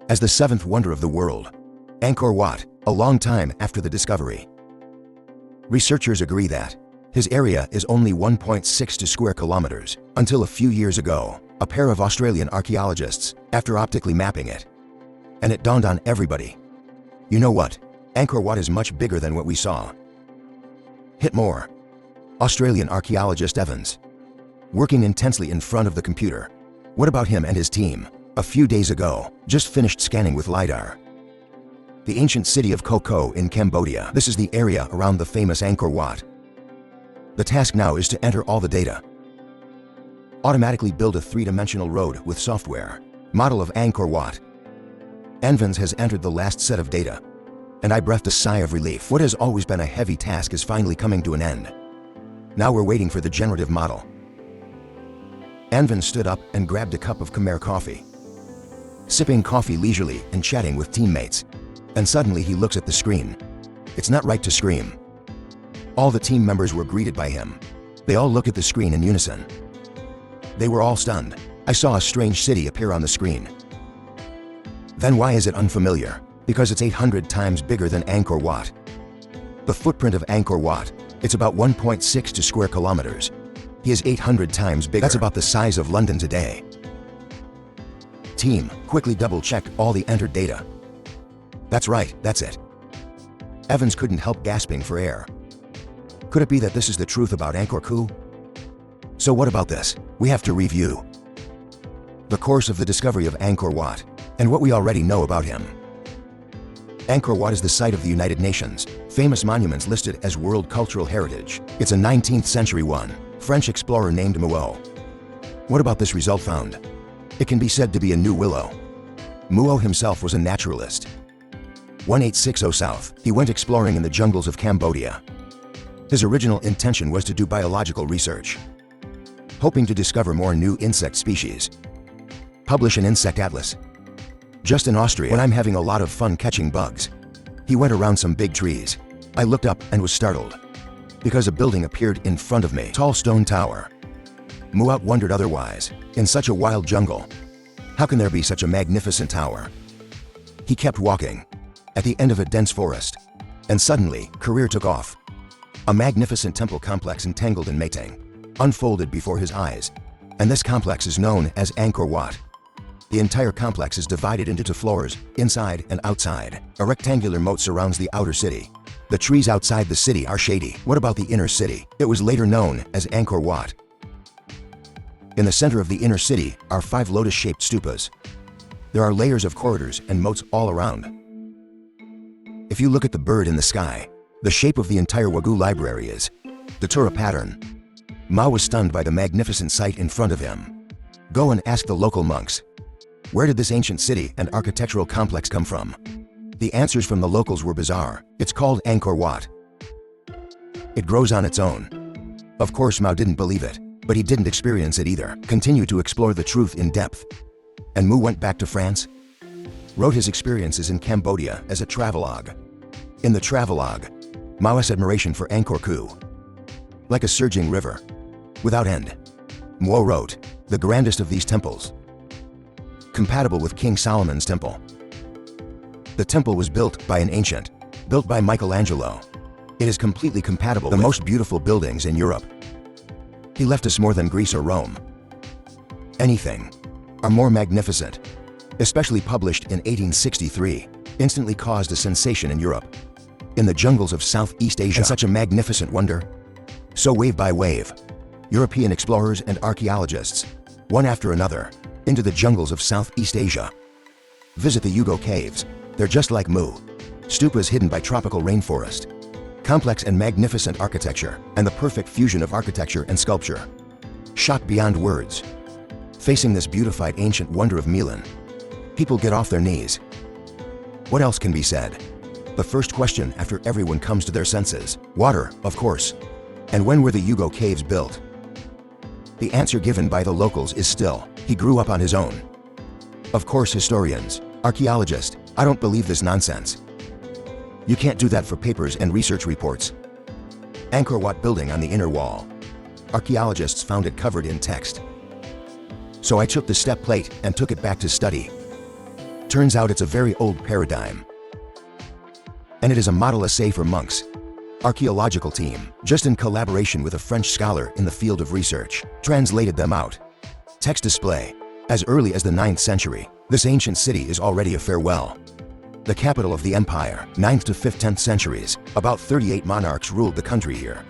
as the seventh wonder of the world, Angkor Wat, a long time after the discovery. Researchers agree that his area is only 1.62 square kilometers, until a few years ago, a pair of Australian archaeologists, after optically mapping it. And it dawned on everybody. You know what? Angkor Wat is much bigger than what we saw. Hit more. Australian archaeologist Evans. Working intensely in front of the computer. What about him and his team? A few days ago, just finished scanning with LiDAR. The ancient city of Koh Koh in Cambodia. This is the area around the famous Angkor Wat. The task now is to enter all the data. Automatically build a three-dimensional road with software. Model of Angkor Wat. Evans has entered the last set of data. And I breathed a sigh of relief. What has always been a heavy task is finally coming to an end. Now we're waiting for the generative model. Evans stood up and grabbed a cup of Khmer coffee. Sipping coffee leisurely and chatting with teammates. And suddenly he looks at the screen. It's not right to scream. All the team members were greeted by him. They all looked at the screen in unison. They were all stunned. I saw a strange city appear on the screen. Then why is it unfamiliar? Because it's 800 times bigger than Angkor Wat. The footprint of Angkor Wat, it's about 1.62 square kilometers. He is 800 times bigger. That's about the size of London today. Team, quickly double-check all the entered data. That's right, that's it. Evans couldn't help gasping for air. Could it be that this is the truth about Angkor Wat? So what about this? We have to review the course of the discovery of Angkor Wat, and what we already know about him. Angkor Wat is the site of the United Nations, famous monuments listed as World Cultural Heritage. It's a 19th century one, French explorer named Muot. What about this result found? It can be said to be a new willow. Muot himself was a naturalist. 1860 South, he went exploring in the jungles of Cambodia. His original intention was to do biological research, hoping to discover more new insect species. Publish an insect atlas. Just in Austria, when I'm having a lot of fun catching bugs. He went around some big trees. I looked up and was startled, because a building appeared in front of me. Tall stone tower. Muot wondered otherwise. In such a wild jungle, how can there be such a magnificent tower? He kept walking, at the end of a dense forest, and suddenly, career took off. A magnificent temple complex entangled in mating, unfolded before his eyes, and this complex is known as Angkor Wat. The entire complex is divided into two floors, inside and outside. A rectangular moat surrounds the outer city. The trees outside the city are shady. What about the inner city? It was later known as Angkor Wat. In the center of the inner city are 5 lotus-shaped stupas. There are layers of corridors and moats all around. If you look at the bird in the sky, the shape of the entire Wagyu library is the Tura pattern. Mao was stunned by the magnificent sight in front of him. Go and ask the local monks. Where did this ancient city and architectural complex come from? The answers from the locals were bizarre. It's called Angkor Wat. It grows on its own. Of course, Mao didn't believe it, but he didn't experience it either. Continued to explore the truth in depth. And Mu went back to France. Wrote his experiences in Cambodia as a travelogue. In the travelogue, Mao's admiration for Angkor Wat. Like a surging river, without end. Mo wrote, the grandest of these temples, compatible with King Solomon's temple. The temple was built by an ancient, built by Michelangelo. It is completely compatible with the most beautiful buildings in Europe. He left us more than Greece or Rome. Anything are more magnificent, especially published in 1863, instantly caused a sensation in Europe. In the jungles of Southeast Asia, and such a magnificent wonder. So wave by wave, European explorers and archaeologists, one after another, into the jungles of Southeast Asia. Visit the Yugo caves. They're just like Mu. Stupas hidden by tropical rainforest. Complex and magnificent architecture, and the perfect fusion of architecture and sculpture. Shocked beyond words. Facing this beautified ancient wonder of Milan, people get off their knees. What else can be said? The first question after everyone comes to their senses. Water, of course. And when were the Yugo caves built? The answer given by the locals is still, he grew up on his own. Of course, historians, archaeologists, I don't believe this nonsense. You can't do that for papers and research reports. Angkor Wat building on the inner wall. Archaeologists found it covered in text. So I took the step plate and took it back to study. Turns out it's a very old paradigm. And it is a model essay for monks. Archaeological team, just in collaboration with a French scholar in the field of research, translated them out. Text display. As early as the 9th century, this ancient city is already a farewell. The capital of the empire, 9th to 5th 10th centuries, about 38 monarchs ruled the country here.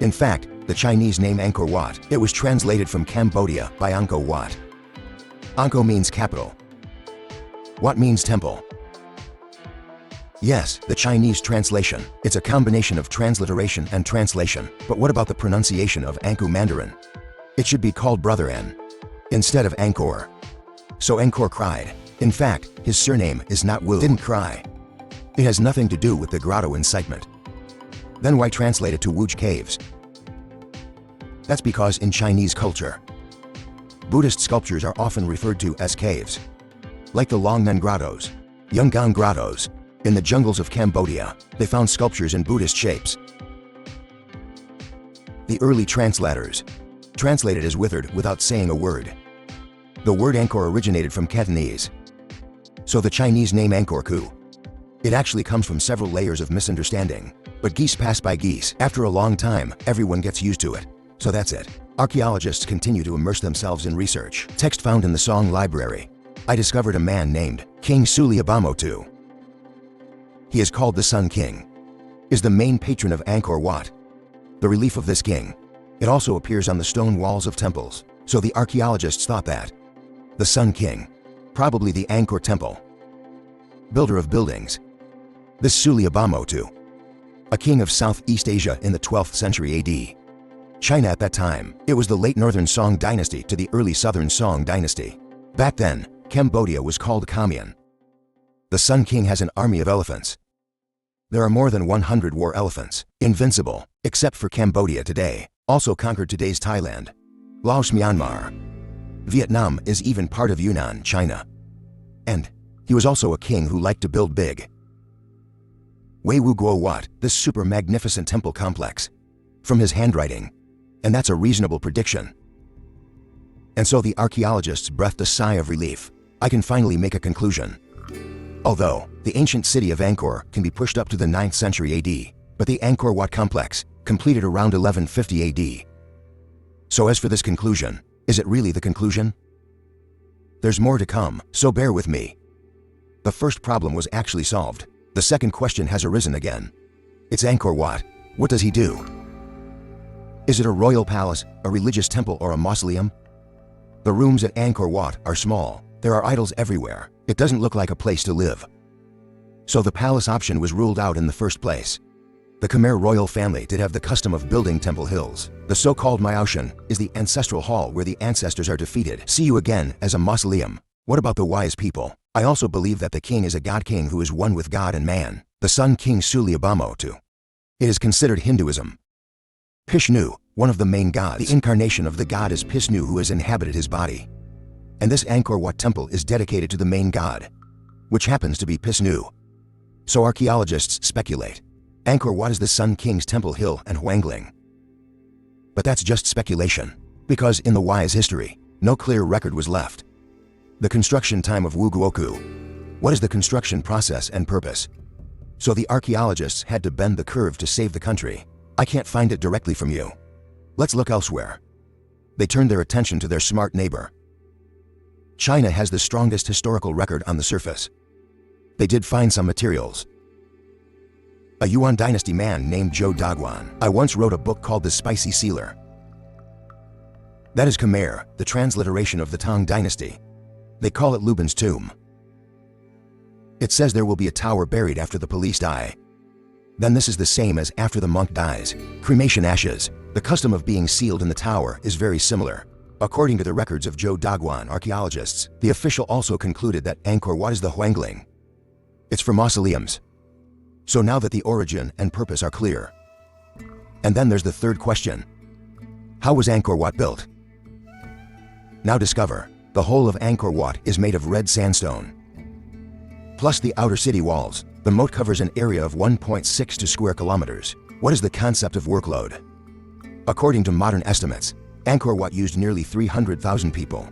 In fact, the Chinese name Angkor Wat, it was translated from Cambodia by Angkor Wat. Angkor means capital. Wat means temple. Yes, the Chinese translation. It's a combination of transliteration and translation. But what about the pronunciation of Angkor Mandarin? It should be called Brother N instead of Angkor. So Angkor cried. In fact, his surname is not Wu. Didn't cry. It has nothing to do with the grotto incitement. Then why translate it to Wuj Caves? That's because in Chinese culture, Buddhist sculptures are often referred to as caves. Like the Longmen Grottos, Yungang Grottos. In the jungles of Cambodia, they found sculptures in Buddhist shapes. The early translators translated as withered without saying a word. The word Angkor originated from Cantonese. So the Chinese name Angkor Ku. It actually comes from several layers of misunderstanding. But geese pass by geese. After a long time, everyone gets used to it. So that's it. Archaeologists continue to immerse themselves in research. Text found in the Song Library. I discovered a man named King Suliabamo II. He is called the Sun King. Is the main patron of Angkor Wat. The relief of this king. It also appears on the stone walls of temples. So the archaeologists thought that the Sun King, probably the Angkor Temple, builder of buildings. This Suliabamo II, a king of Southeast Asia in the 12th century AD. China at that time, it was the late Northern Song dynasty to the early Southern Song dynasty. Back then, Cambodia was called Khamian. The Sun King has an army of elephants. There are more than 100 war elephants, invincible, except for Cambodia today, also conquered today's Thailand, Laos, Myanmar. Vietnam is even part of Yunnan, China. And he was also a king who liked to build big. Wei Wu Guo Wat, this super magnificent temple complex. From his handwriting. And that's a reasonable prediction. And so the archaeologists breathed a sigh of relief. I can finally make a conclusion. Although, the ancient city of Angkor can be pushed up to the 9th century AD, but the Angkor Wat complex, completed around 1150 AD. So as for this conclusion, is it really the conclusion? There's more to come, so bear with me. The first problem was actually solved. The second question has arisen again. It's Angkor Wat. What does he do? Is it a royal palace, a religious temple, or a mausoleum? The rooms at Angkor Wat are small. There are idols everywhere. It doesn't look like a place to live. So the palace option was ruled out in the first place. The Khmer royal family did have the custom of building temple hills. The so-called Myaoshan is the ancestral hall where the ancestors are defeated. See you again as a mausoleum. What about the wise people? I also believe that the king is a god king who is one with God and man. The Sun King Suliabamo II. It is considered Hinduism. Pishnu, one of the main gods. The incarnation of the god is Pishnu who has inhabited his body. And this Angkor Wat temple is dedicated to the main god, which happens to be Pishnu. So archaeologists speculate. Angkor Wat is the Sun King's temple hill and Huangling. But that's just speculation, because in the wise history, no clear record was left. The construction time of Wu Guoku. What is the construction process and purpose? So the archaeologists had to bend the curve to save the country. I can't find it directly from you. Let's look elsewhere. They turned their attention to their smart neighbor. China has the strongest historical record on the surface. They did find some materials. A Yuan dynasty man named Zhou Daguan. I once wrote a book called The Spicy Sealer. That is Khmer, the transliteration of the Tang dynasty. They call it Lubin's tomb. It says there will be a tower buried after the police die. Then this is the same as after the monk dies. Cremation ashes. The custom of being sealed in the tower is very similar. According to the records of Zhou Daguan archaeologists, the official also concluded that Angkor Wat is the Huangling. It's for mausoleums. So now that the origin and purpose are clear. And then there's the third question. How was Angkor Wat built? Now discover, the whole of Angkor Wat is made of red sandstone. Plus the outer city walls, the moat covers an area of 1.62 square kilometers. What is the concept of workload? According to modern estimates, Angkor Wat used nearly 300,000 people.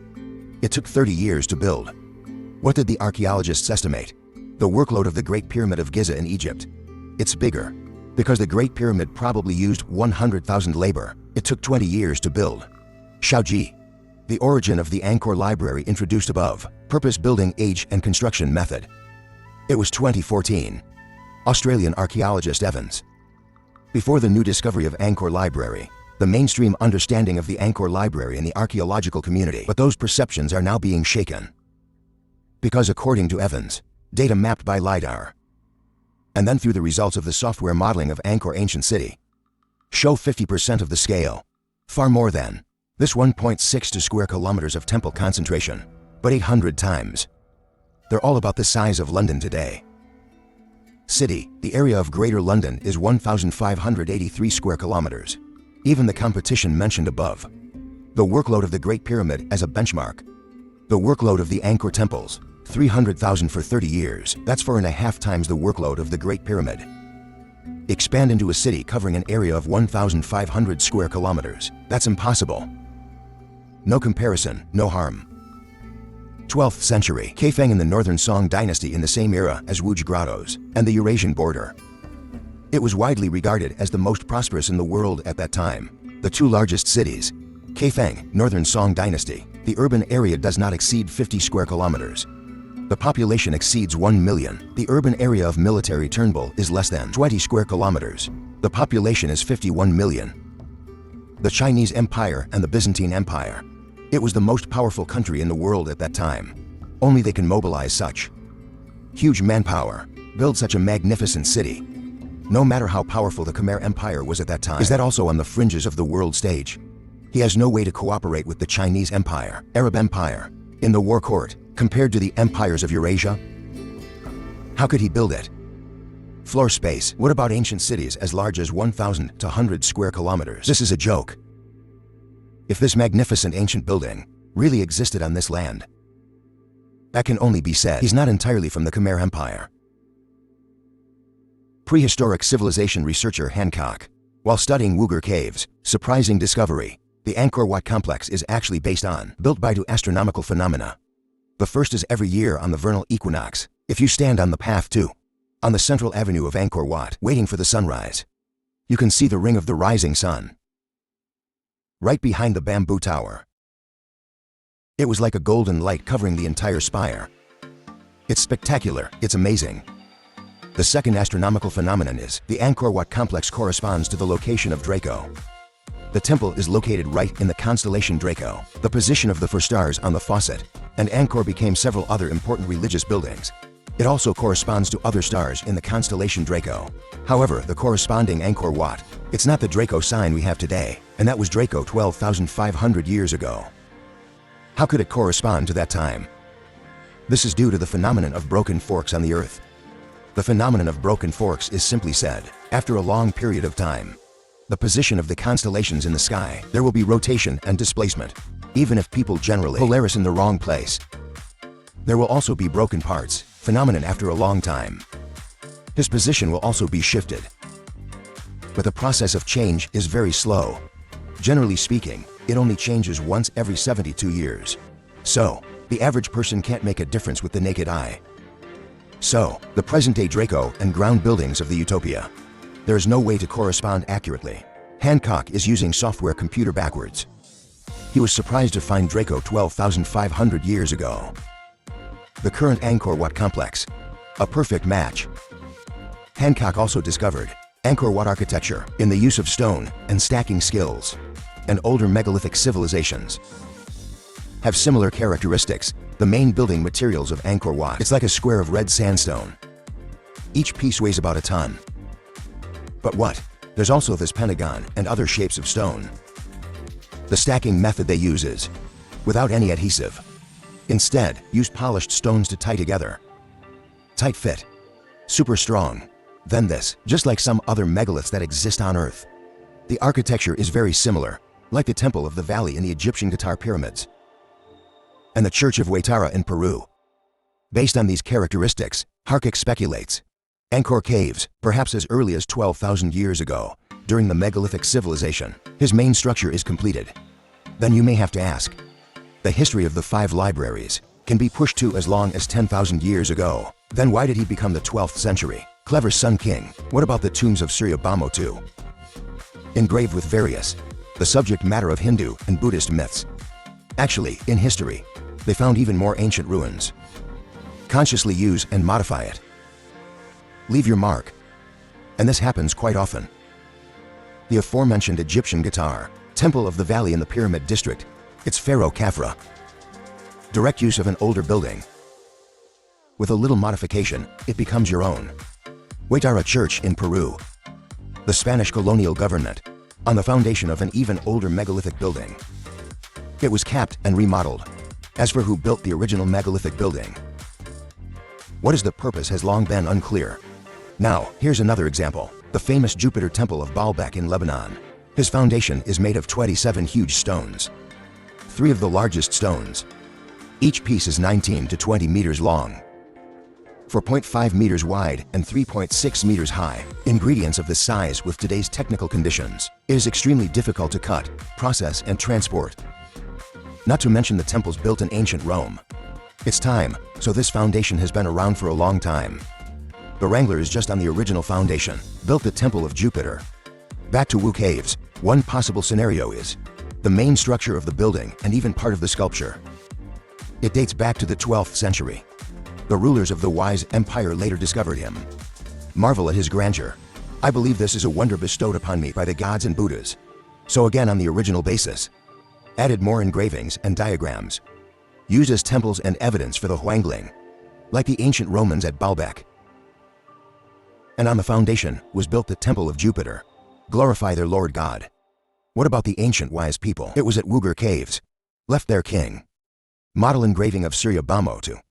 It took 30 years to build. What did the archaeologists estimate? The workload of the Great Pyramid of Giza in Egypt. It's bigger. Because the Great Pyramid probably used 100,000 labor, it took 20 years to build. Shaoji. The origin of the Angkor Library introduced above. Purpose building age and construction method. It was 2014. Australian archaeologist Evans. Before the new discovery of Angkor Library, the mainstream understanding of the Angkor Library in the archaeological community, but those perceptions are now being shaken. Because according to Evans, data mapped by LiDAR, and then through the results of the software modeling of Angkor Ancient City, show 50% of the scale. Far more than this 1.62 square kilometers of temple concentration, but 800 times. They're all about the size of London today. City, the area of Greater London is 1,583 square kilometers. Even the competition mentioned above. The workload of the Great Pyramid as a benchmark. The workload of the Angkor temples, 300,000 for 30 years. That's 4.5 times the workload of the Great Pyramid. Expand into a city covering an area of 1,500 square kilometers. That's impossible. No comparison, no harm. 12th century, Kaifeng in the Northern Song dynasty in the same era as Wuj Grottos and the Eurasian border. It was widely regarded as the most prosperous in the world at that time. The two largest cities, Kaifeng, Northern Song dynasty, the urban area does not exceed 50 square kilometers. The population exceeds 1 million. The urban area of military Turnbull is less than 20 square kilometers. The population is 51 million. The Chinese Empire and the Byzantine Empire. It was the most powerful country in the world at that time. Only they can mobilize such huge manpower, build such a magnificent city. No matter how powerful the Khmer Empire was at that time, is that also on the fringes of the world stage? He has no way to cooperate with the Chinese Empire, Arab Empire, in the war court, compared to the empires of Eurasia. How could he build it? Floor space. What about ancient cities as large as 1,000 to 100 square kilometers? This is a joke. If this magnificent ancient building really existed on this land, that can only be said. He's not entirely from the Khmer Empire. Prehistoric civilization researcher Hancock. While studying Uyghur caves, surprising discovery. The Angkor Wat complex is actually based on, built by two astronomical phenomena. The first is every year on the vernal equinox. If you stand on the path on the central avenue of Angkor Wat, waiting for the sunrise, you can see the ring of the rising sun right behind the bamboo tower. It was like a golden light covering the entire spire. It's spectacular, it's amazing. The second astronomical phenomenon is, the Angkor Wat complex corresponds to the location of Draco. The temple is located right in the constellation Draco, the position of the 4 stars on the faucet, and Angkor became several other important religious buildings. It also corresponds to other stars in the constellation Draco. However, the corresponding Angkor Wat, it's not the Draco sign we have today, and that was Draco 12,500 years ago. How could it correspond to that time? This is due to the phenomenon of broken forks on the Earth. The phenomenon of broken forks is simply said, after a long period of time, the position of the constellations in the sky, there will be rotation and displacement. Even if people generally Polaris in the wrong place, there will also be broken parts, phenomenon after a long time. His position will also be shifted. But the process of change is very slow. Generally speaking, it only changes once every 72 years. So, the average person can't make a difference with the naked eye. So, the present-day Draco and ground buildings of the Utopia, there is no way to correspond accurately. Hancock is using software computer backwards. He was surprised to find Draco 12,500 years ago. The current Angkor Wat complex, a perfect match. Hancock also discovered Angkor Wat architecture in the use of stone and stacking skills, and older megalithic civilizations have similar characteristics. The main building materials of Angkor Wat, it's like a square of red sandstone. Each piece weighs about a ton. But what? There's also this pentagon and other shapes of stone. The stacking method they use is without any adhesive. Instead, use polished stones to tie together. Tight fit. Super strong. Then this, just like some other megaliths that exist on Earth. The architecture is very similar, like the Temple of the Valley in the Egyptian Qatar pyramids, and the Church of Huaytara in Peru. Based on these characteristics, Hancock speculates Angkor Caves, perhaps as early as 12,000 years ago, during the megalithic civilization, his main structure is completed. Then you may have to ask, the history of the 5 libraries. can be pushed to as long as 10,000 years ago. Then why did he become the 12th century? Clever Sun King. What about the tombs of Suryabhamo II? Engraved with the subject matter of Hindu and Buddhist myths. Actually, in history, they found even more ancient ruins. Consciously use and modify it. Leave your mark. And this happens quite often. The aforementioned Egyptian guitar, Temple of the Valley in the Pyramid District, it's Pharaoh Khafra. Direct use of an older building. With a little modification, it becomes your own. Huaytara Church in Peru. The Spanish colonial government, on the foundation of an even older megalithic building. It was capped and remodeled. As for who built the original megalithic building, what is the purpose has long been unclear. Now, here's another example. The famous Jupiter Temple of Baalbek in Lebanon. His foundation is made of 27 huge stones. 3 of the largest stones. Each piece is 19 to 20 meters long, 4.5 meters wide and 3.6 meters high. Ingredients of this size with today's technical conditions, it is extremely difficult to cut, process and transport. Not to mention the temples built in ancient Rome. It's time, so this foundation has been around for a long time. The Wrangler is just on the original foundation, built the Temple of Jupiter. Back to Wu Caves, one possible scenario is the main structure of the building and even part of the sculpture. It dates back to the 12th century. The rulers of the Wise Empire later discovered him. Marvel at his grandeur. I believe this is a wonder bestowed upon me by the gods and Buddhas. So again on the original basis. Added more engravings and diagrams. Used as temples and evidence for the Huangling. Like the ancient Romans at Baalbek. And on the foundation was built the Temple of Jupiter. Glorify their Lord God. What about the ancient wise people? It was at Wuger Caves. Left their king. Model engraving of Suryabhamo II.